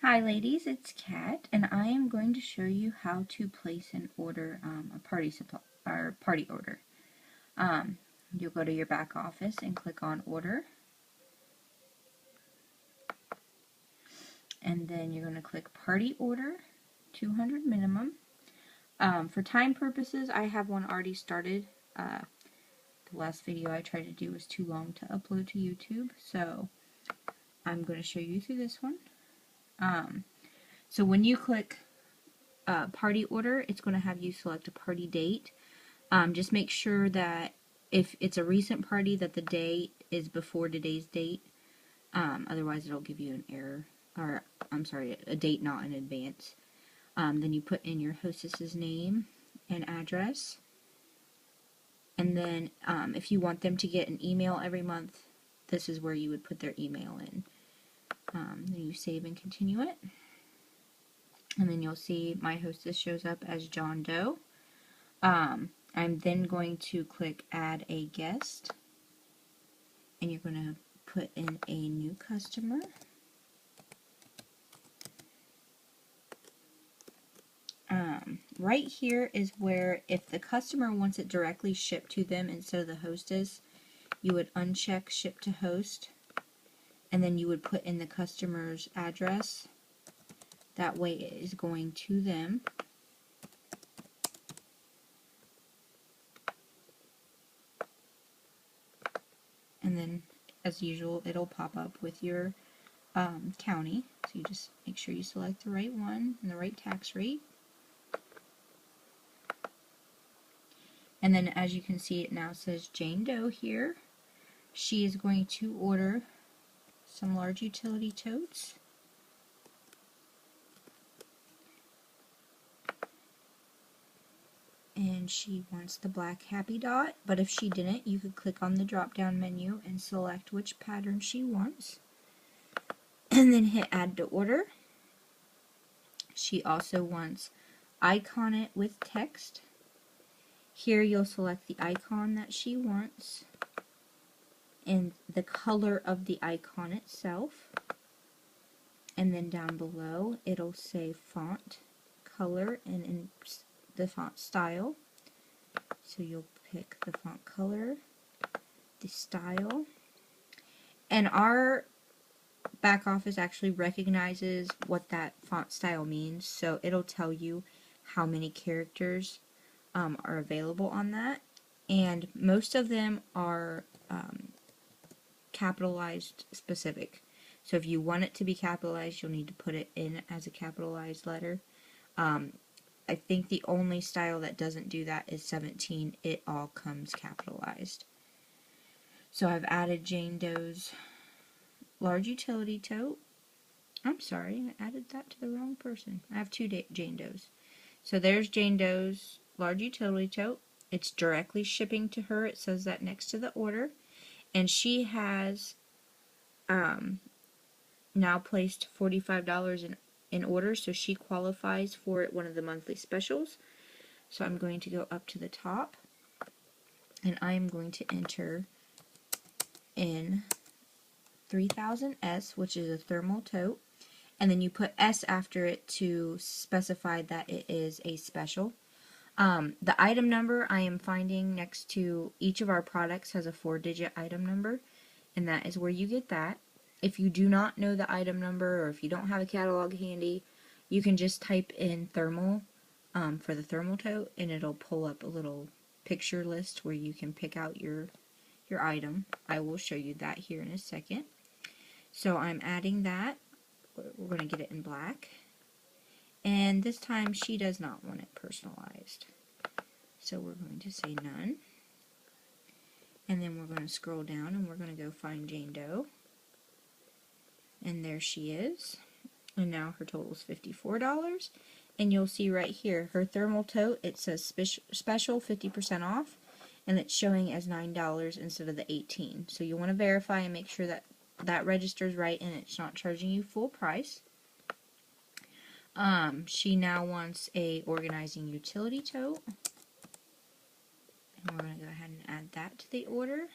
Hi ladies, it's Kat, and I am going to show you how to place and order a party supply or party order. You'll go to your back office and click on order, and then you're going to click party order, 200 minimum. For time purposes, I have one already started. The last video I tried to do was too long to upload to YouTube, so I'm going to show you through this one. So when you click party order, it's going to have you select a party date. Just make sure that if it's a recent party that the date is before today's date. Otherwise it'll give you an error, or I'm sorry, a date not in advance. Then you put in your hostess's name and address. And then if you want them to get an email every month, this is where you would put their email in. Then you save and continue it. And then you'll see my hostess shows up as John Doe. I'm then going to click add a guest, and you're going to put in a new customer. Right here is where if the customer wants it directly shipped to them instead of the hostess, you would uncheck ship to host, and then you would put in the customer's address. That way it is going to them. And then, as usual, it'll pop up with your county. So you just make sure you select the right one and the right tax rate. And then, as you can see, it now says Jane Doe here. She is going to order some large utility totes. And she wants the black happy dot, but if she didn't, you could click on the drop down menu and select which pattern she wants. And then hit add to order. She also wants icon it with text. Here you'll select the icon that she wants and the color of the icon itself. And then down below it'll say font, color, and in the font style. So you'll pick the font color, the style, and our back office actually recognizes what that font style means, so it'll tell you how many characters are available on that, and most of them are capitalized specific. So if you want it to be capitalized, you'll need to put it in as a capitalized letter. I think the only style that doesn't do that is 17. It all comes capitalized. So I've added Jane Doe's large utility tote. I'm sorry, I added that to the wrong person. I have two Jane Doe's. So there's Jane Doe's large utility tote. It's directly shipping to her. It says that next to the order. And she has now placed $45 in order, so she qualifies for one of the monthly specials. So I'm going to go up to the top, and I'm going to enter in 3000S, which is a thermal tote, and then you put S after it to specify that it is a special. The item number I am finding next to each of our products has a 4-digit item number, and that is where you get that. If you do not know the item number, or if you don't have a catalog handy, you can just type in thermal for the thermal tote, and it'll pull up a little picture list where you can pick out your item. I will show you that here in a second. So I'm adding that. We're going to get it in black. And this time she does not want it personalized. So we're going to say none. And then we're going to scroll down and we're going to go find Jane Doe. And there she is. And now her total is $54. And you'll see right here, her thermal tote, it says special 50% off. And it's showing as $9 instead of the $18. So you want to verify and make sure that that registers right and it's not charging you full price. She now wants a organizing utility tote. And we're going to go ahead and add that to the order.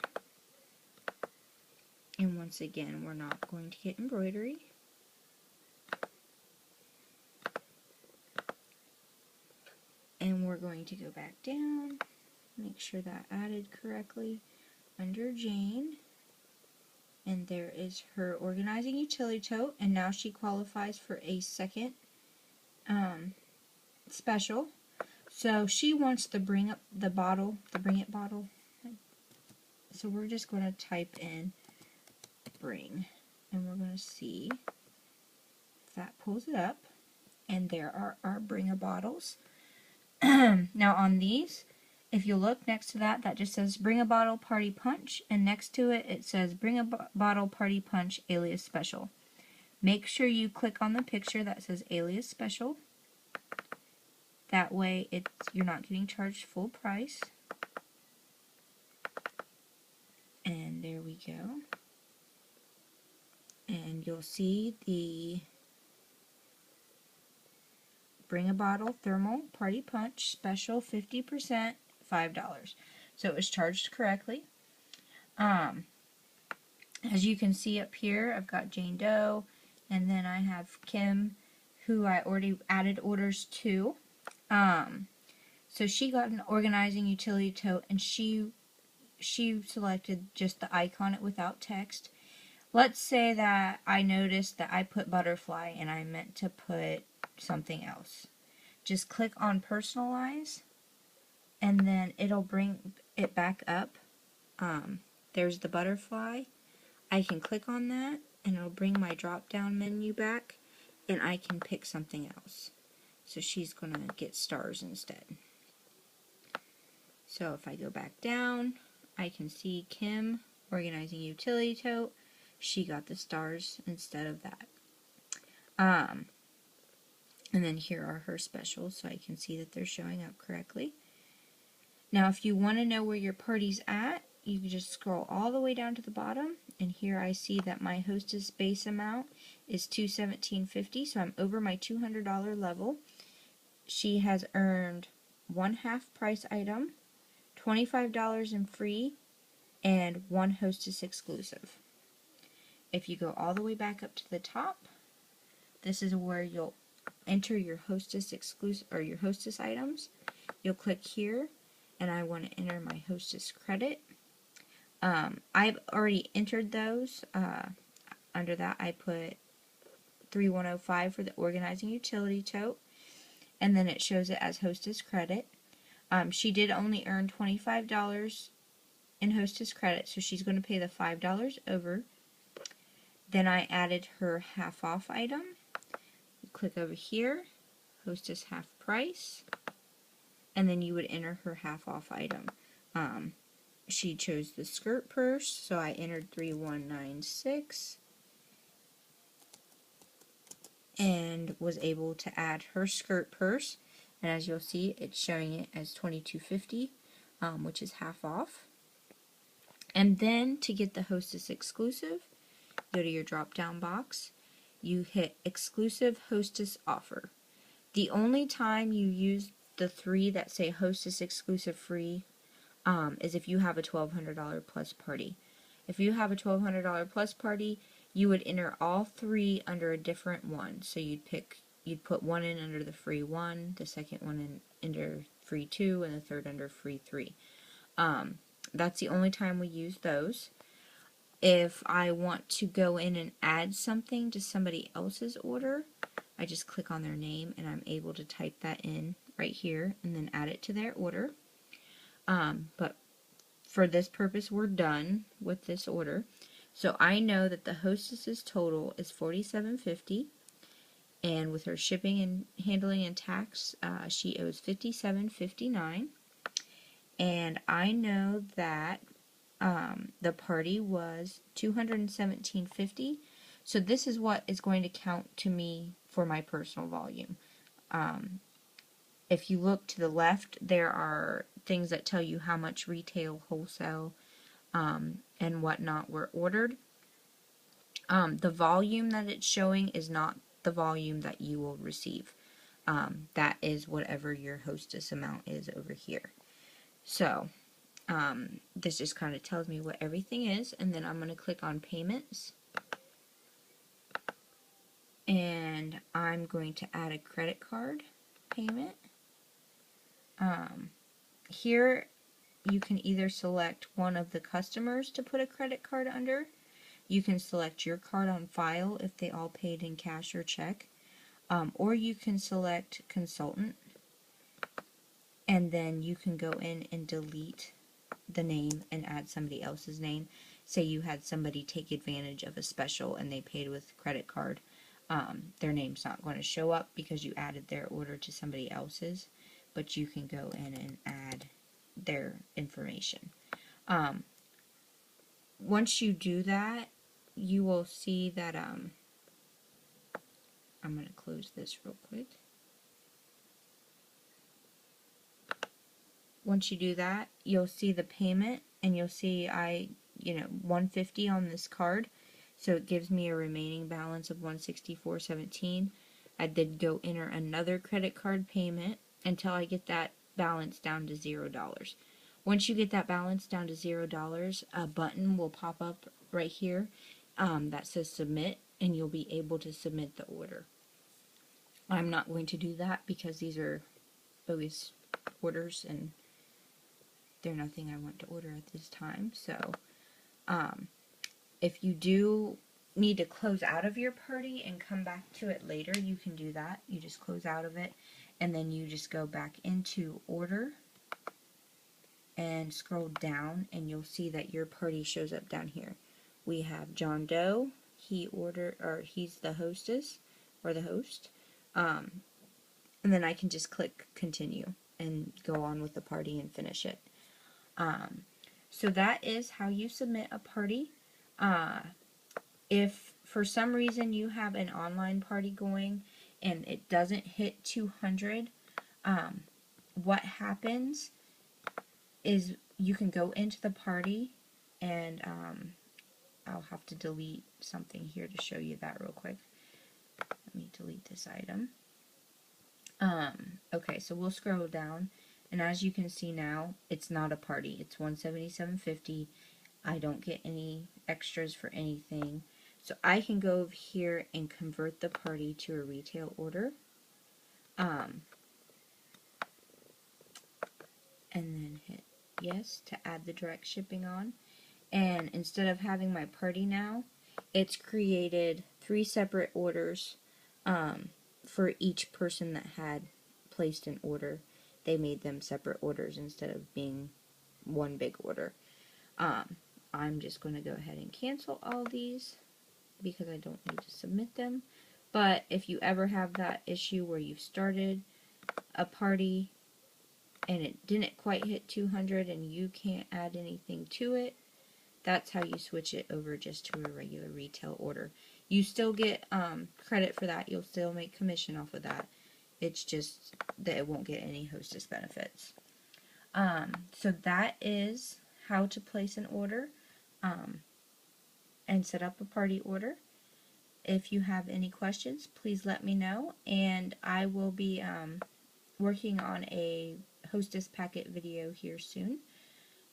And once again, we're not going to get embroidery. going to go back down, make sure that added correctly under Jane. And there is her organizing utility tote, and now she qualifies for a second special. So she wants the Bring It bottle. So we're just going to type in Bring, and we're going to see if that pulls it up. And there are our Bring A bottles. Now on these, if you look next to that, that just says Bring A Bottle Party Punch, and next to it, it says Bring A Bottle Party Punch Alias Special. Make sure you click on the picture that says Alias Special. That way, you're not getting charged full price. And there we go. And you'll see the Bring A Bottle Thermal Party Punch Special 50%, $5. So it was charged correctly. As you can see up here, I've got Jane Doe, and then I have Kim, who I already added orders to. So she got an organizing utility tote, and she selected just the icon without text. Let's say that I noticed that I put butterfly and I meant to put something else. Just click on personalize, and then it'll bring it back up. There's the butterfly. I can click on that, and it'll bring my drop down menu back, and I can pick something else. So she's going to get stars instead. So if I go back down, I can see Kim, organizing utility tote. She got the stars instead of that. And then here are her specials, so I can see that they're showing up correctly. Now if you want to know where your party's at, you can just scroll all the way down to the bottom, and here I see that my hostess base amount is $217.50, so I'm over my $200 level. She has earned one half price item, $25 in free, and one hostess exclusive. If you go all the way back up to the top, this is where you'll enter your hostess exclusive or your hostess items. You'll click here, and I want to enter my hostess credit. I've already entered those. Under that, I put 3105 for the organizing utility tote, and then it shows it as hostess credit. She did only earn $25 in hostess credit, so she's going to pay the $5 over. Then I added her half off item. Click over here, hostess half price, and then you would enter her half off item. She chose the skirt purse, so I entered 3196 and was able to add her skirt purse. And as you'll see, it's showing it as $22.50, which is half off. And then to get the hostess exclusive, go to your drop down box, you hit exclusive hostess offer. The only time you use the three that say hostess exclusive free is if you have a $1,200 plus party. If you have a $1,200 plus party, you would enter all three under a different one. So you'd put one in under the free one, the second one in under free 2, and the third under free 3. That's the only time we use those. If I want to go in and add something to somebody else's order, I just click on their name and I'm able to type that in right here and then add it to their order. But for this purpose, we're done with this order. So I know that the hostess's total is $47.50, and with her shipping and handling and tax, she owes $57.59. And I know that the party was $217.50. So this is what is going to count to me for my personal volume. If you look to the left, there are things that tell you how much retail, wholesale, and whatnot were ordered. The volume that it's showing is not the volume that you will receive. That is whatever your hostess amount is over here. So this just kind of tells me what everything is, and then I'm going to click on payments, and I'm going to add a credit card payment. Here you can either select one of the customers to put a credit card under. You can select your card on file if they all paid in cash or check. Or you can select consultant, and then you can go in and delete the name and add somebody else's name. Say you had somebody take advantage of a special and they paid with credit card. Their name's not going to show up because you added their order to somebody else's, but you can go in and add their information. Once you do that, you will see that I'm going to close this real quick. Once you do that, you'll see the payment, and you'll see $150 on this card, so it gives me a remaining balance of $164.17. I did go enter another credit card payment until I get that balance down to $0. Once you get that balance down to $0, a button will pop up right here that says submit, and you'll be able to submit the order. I'm not going to do that because these are bogus orders and they're nothing I want to order at this time. So if you do need to close out of your party and come back to it later, you can do that. You just close out of it and then you just go back into order and scroll down, and you'll see that your party shows up down here. We have John Doe. He's the hostess or the host. And then I can just click continue and go on with the party and finish it. So that is how you submit a party. If for some reason you have an online party going and it doesn't hit 200, what happens is you can go into the party, and I'll have to delete something here to show you that real quick. Let me delete this item. Okay, so we'll scroll down, and as you can see now, it's not a party. It's $177.50. I don't get any extras for anything. So I can go over here and convert the party to a retail order. And then hit yes to add the direct shipping on. And instead of having my party now, it's created 3 separate orders for each person that had placed an order. They made them separate orders instead of being one big order. I'm just going to go ahead and cancel all these because I don't need to submit them. But if you ever have that issue where you've started a party and it didn't quite hit 200 and you can't add anything to it, that's how you switch it over just to a regular retail order. You still get credit for that. You'll still make commission off of that. It's just that it won't get any hostess benefits. So that is how to place an order and set up a party order. If you have any questions, please let me know, and I will be working on a hostess packet video here soon.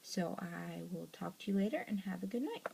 So I will talk to you later, and have a good night.